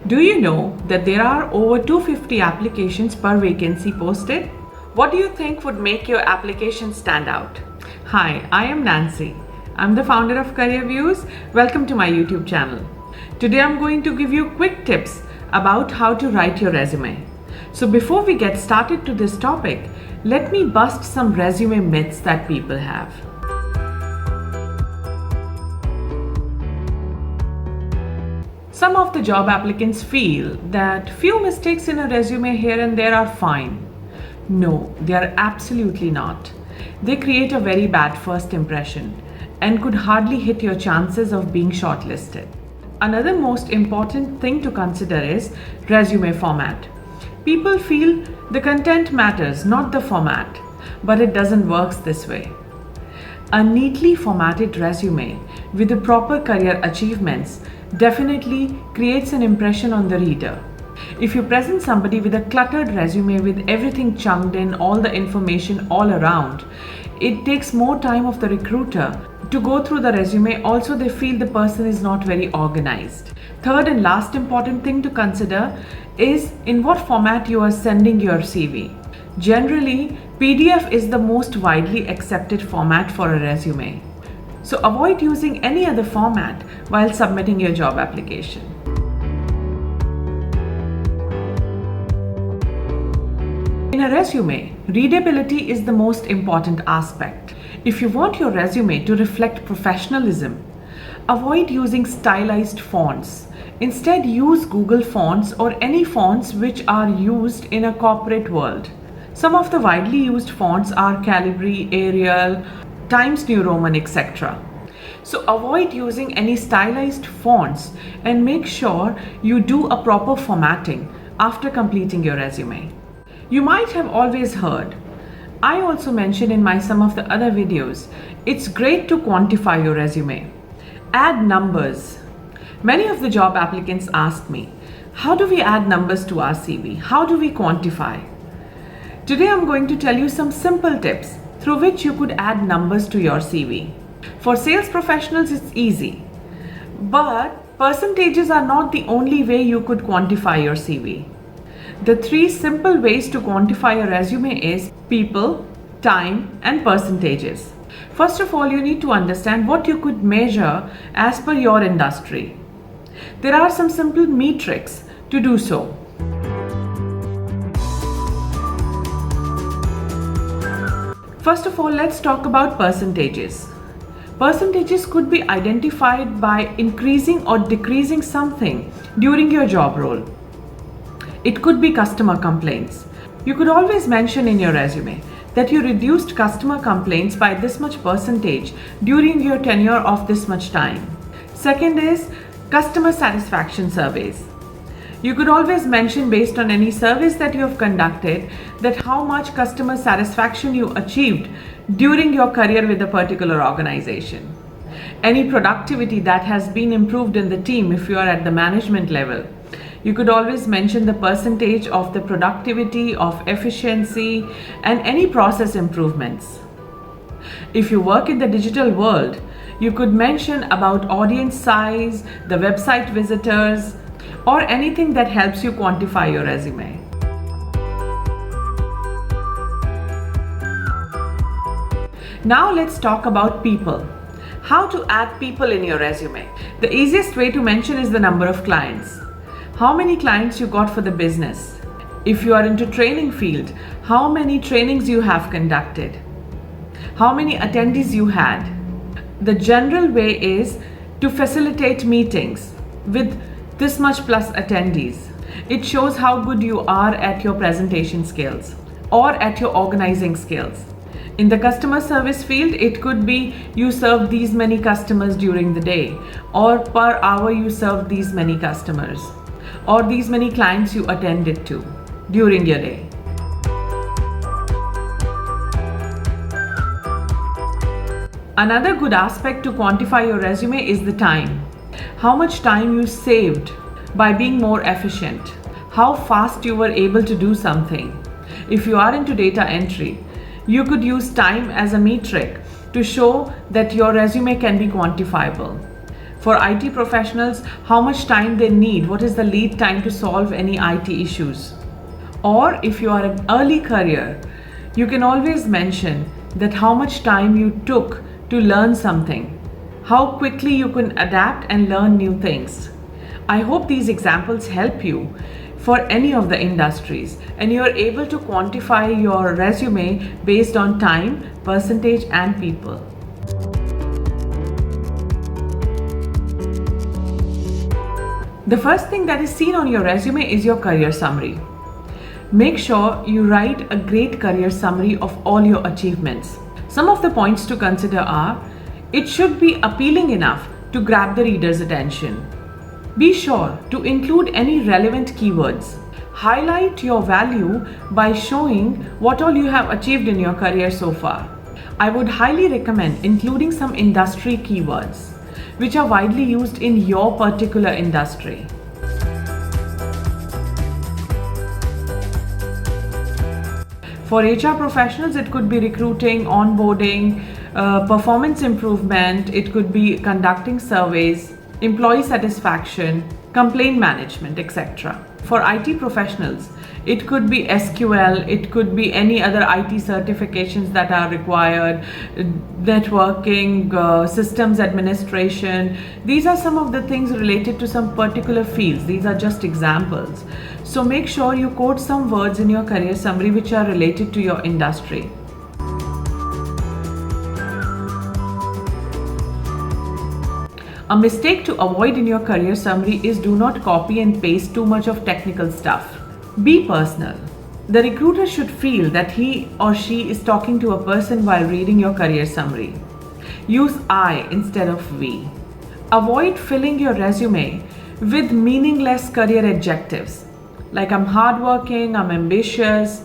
Do you know that there are over 250 applications per vacancy posted? What do you think would make your application stand out? Hi, I am Nancy. I'm the founder of Careervues. Welcome to my YouTube channel. Today I'm going to give you quick tips about how to write your resume. So before we get started to this topic, let me bust some resume myths that people have. Some of the job applicants feel that few mistakes in a resume here and there are fine. No, they are absolutely not. They create a very bad first impression and could hardly hit your chances of being shortlisted. Another most important thing to consider is resume format. People feel the content matters, not the format, but it doesn't work this way. A neatly formatted resume with the proper career achievements definitely creates an impression on the reader. If you present somebody with a cluttered resume with everything chunked in, all the information all around, it takes more time of the recruiter to go through the resume. Also, they feel the person is not very organized. Third and last important thing to consider is in what format you are sending your CV. Generally, PDF is the most widely accepted format for a resume. So avoid using any other format while submitting your job application. In a resume, readability is the most important aspect. If you want your resume to reflect professionalism, avoid using stylized fonts. Instead, use Google fonts or any fonts which are used in a corporate world. Some of the widely used fonts are Calibri, Arial, Times New Roman, etc. So avoid using any stylized fonts and make sure you do a proper formatting after completing your resume. You might have always heard, I also mentioned in some of the other videos, it's great to quantify your resume. Add numbers. Many of the job applicants ask me, how do we add numbers to our CV? How do we quantify? Today I'm going to tell you some simple tips through which you could add numbers to your CV. For sales professionals, it's easy, but percentages are not the only way you could quantify your CV. The three simple ways to quantify a resume is people, time, and percentages. First of all, you need to understand what you could measure as per your industry. There are some simple metrics to do so. First of all, let's talk about percentages. Percentages could be identified by increasing or decreasing something during your job role. It could be customer complaints. You could always mention in your resume that you reduced customer complaints by this much percentage during your tenure of this much time. Second is customer satisfaction surveys. You could always mention based on any surveys that you have conducted that how much customer satisfaction you achieved during your career with a particular organization. Any productivity that has been improved in the team if you are at the management level. You could always mention the percentage of the productivity, of efficiency, and any process improvements. If you work in the digital world, you could mention about audience size, the website visitors, or anything that helps you quantify your resume. Now let's talk about people. How to add people in your resume. The easiest way to mention is the number of clients. How many clients you got for the business? If you are into training field, how many trainings you have conducted? How many attendees you had? The general way is to facilitate meetings with this much plus attendees. It shows how good you are at your presentation skills or at your organizing skills. In the customer service field, it could be you served these many customers during the day, or per hour you served these many customers, or these many clients you attended to during your day. Another good aspect to quantify your resume is the time. How much time you saved by being more efficient. How fast you were able to do something. If you are into data entry, you could use time as a metric to show that your resume can be quantifiable. For IT professionals, how much time they need, what is the lead time to solve any IT issues. Or if you are an early career, you can always mention that how much time you took to learn something, how quickly you can adapt and learn new things. I hope these examples help you for any of the industries and you are able to quantify your resume based on time, percentage, and people. The first thing that is seen on your resume is your career summary. Make sure you write a great career summary of all your achievements. Some of the points to consider are, it should be appealing enough to grab the reader's attention. Be sure to include any relevant keywords. Highlight your value by showing what all you have achieved in your career so far. I would highly recommend including some industry keywords, which are widely used in your particular industry. For HR professionals, it could be recruiting, onboarding, performance improvement, it could be conducting surveys, employee satisfaction, complaint management, etc. For IT professionals, it could be SQL, it could be any other IT certifications that are required, networking, systems administration. These are some of the things related to some particular fields. These are just examples. So make sure you quote some words in your career summary which are related to your industry. A mistake to avoid in your career summary is do not copy and paste too much of technical stuff. Be personal. The recruiter should feel that he or she is talking to a person while reading your career summary. Use I instead of we. Avoid filling your resume with meaningless career adjectives like I'm hardworking, I'm ambitious,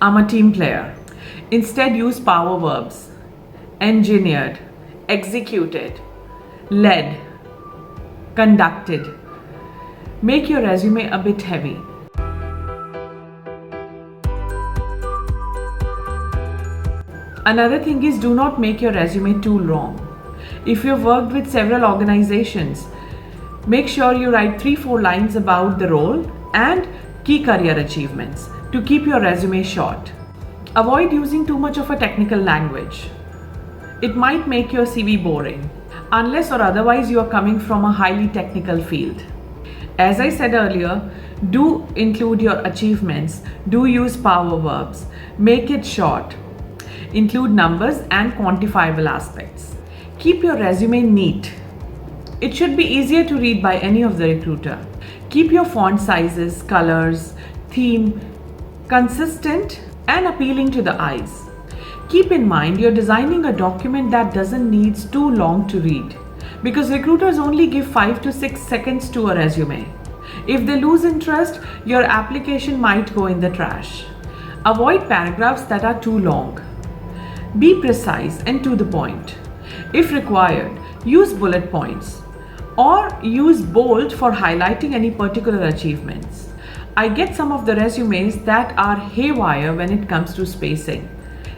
I'm a team player. Instead, use power verbs. Engineered, executed, led, conducted. Make your resume a bit heavy. Another thing is, do not make your resume too long. If you've worked with several organizations, make sure you write 3-4 lines about the role and key career achievements to keep your resume short. Avoid using too much of a technical language. It might make your CV boring, unless or otherwise you are coming from a highly technical field. As I said earlier, do include your achievements, do use power verbs, make it short, include numbers and quantifiable aspects. Keep your resume neat. It should be easier to read by any of the recruiter. Keep your font sizes, colors, theme consistent and appealing to the eyes. Keep in mind you're designing a document that doesn't need too long to read, because recruiters only give 5 to 6 seconds to a resume. If they lose interest, your application might go in the trash. Avoid paragraphs that are too long. Be precise and to the point. If required, use bullet points or use bold for highlighting any particular achievements. I get some of the resumes that are haywire when it comes to spacing.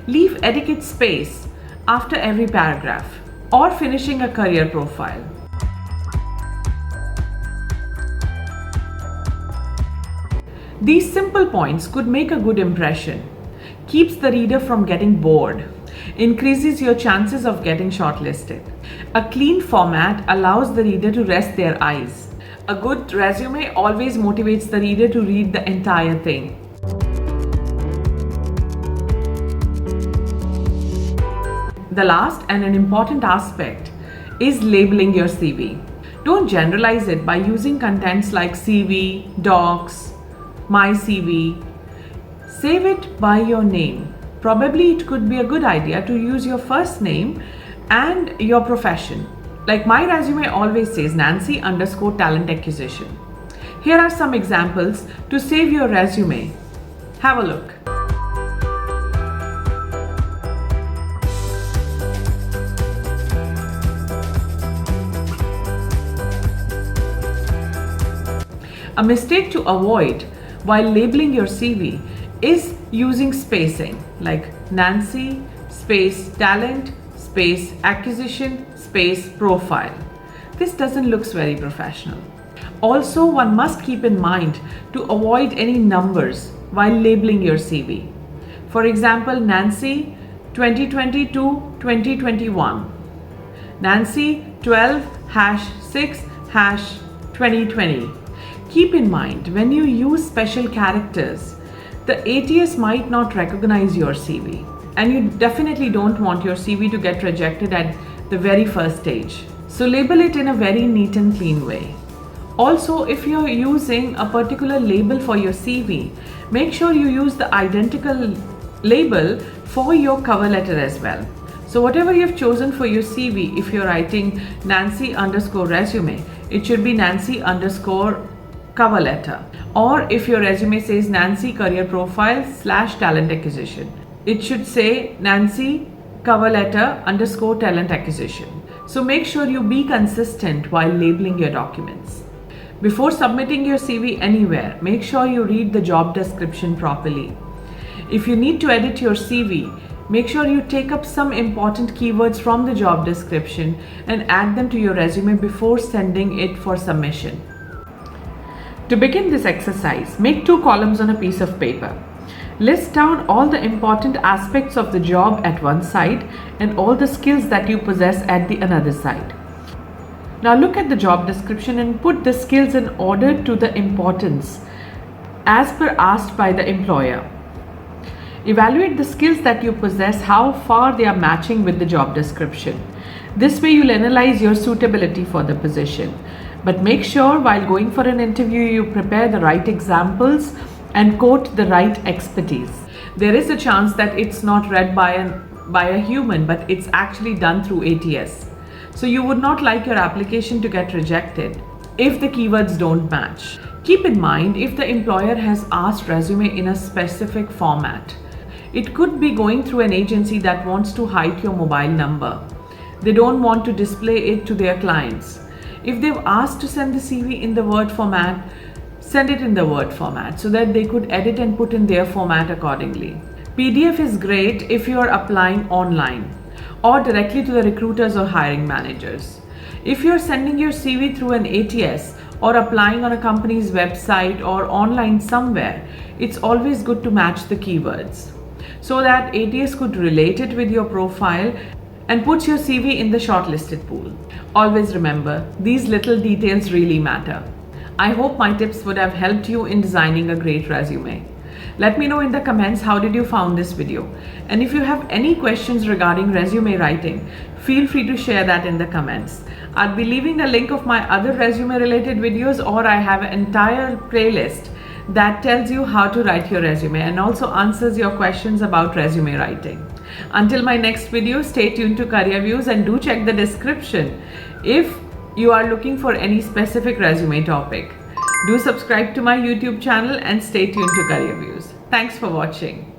Leave adequate space after every paragraph or finishing a career profile. These simple points could make a good impression, keeps the reader from getting bored, increases your chances of getting shortlisted. A clean format allows the reader to rest their eyes. A good resume always motivates the reader to read the entire thing. The last and an important aspect is labeling your CV. Don't generalize it by using contents like CV, docs, my CV. Save it by your name. Probably it could be a good idea to use your first name and your profession. Like my resume always says Nancy_talent acquisition. Here are some examples to save your resume. Have a look. A mistake to avoid while labeling your CV is using spacing like Nancy space talent space acquisition space profile. this doesn't look very professional. Also, one must keep in mind to avoid any numbers while labeling your CV. For example, Nancy 2020-2021, Nancy 12-6-2020. Keep in mind, when you use special characters, the ATS might not recognize your CV, and you definitely don't want your CV to get rejected at the very first stage. So label it in a very neat and clean way. Also, if you're using a particular label for your CV, make sure you use the identical label for your cover letter as well. So whatever you've chosen for your CV, if you're writing Nancy_resume, it should be Nancy_cover letter. Or if your resume says Nancy career profile / talent acquisition, it should say Nancy cover letter _ talent acquisition. So make sure you be consistent while labeling your documents. Before submitting your CV anywhere, make sure you read the job description properly. If you need to edit your CV, make sure you take up some important keywords from the job description and add them to your resume before sending it for submission. To begin this exercise, make 2 columns on a piece of paper. List down all the important aspects of the job at one side and all the skills that you possess at the another side. Now look at the job description and put the skills in order to the importance as per asked by the employer. Evaluate the skills that you possess, how far they are matching with the job description. This way you'll analyze your suitability for the position. But make sure while going for an interview you prepare the right examples and quote the right expertise. There is a chance that it's not read by a human, but it's actually done through ATS. So you would not like your application to get rejected if the keywords don't match. Keep in mind, if the employer has asked resume in a specific format, it could be going through an agency that wants to hide your mobile number. They don't want to display it to their clients. If they've asked to send the CV in the Word format, send it in the Word format so that they could edit and put in their format accordingly. PDF is great if you are applying online or directly to the recruiters or hiring managers. If you're sending your CV through an ATS or applying on a company's website or online somewhere, it's always good to match the keywords so that ATS could relate it with your profile and put your CV in the shortlisted pool. Always remember, these little details really matter. I hope my tips would have helped you in designing a great resume. Let me know in the comments how did you found this video. And if you have any questions regarding resume writing, feel free to share that in the comments. I'll be leaving a link of my other resume related videos, or I have an entire playlist that tells you how to write your resume and also answers your questions about resume writing. Until my next video, stay tuned to Careervues and do check the description if you are looking for any specific resume topic. Do subscribe to my YouTube channel and stay tuned to Careervues. Thanks for watching.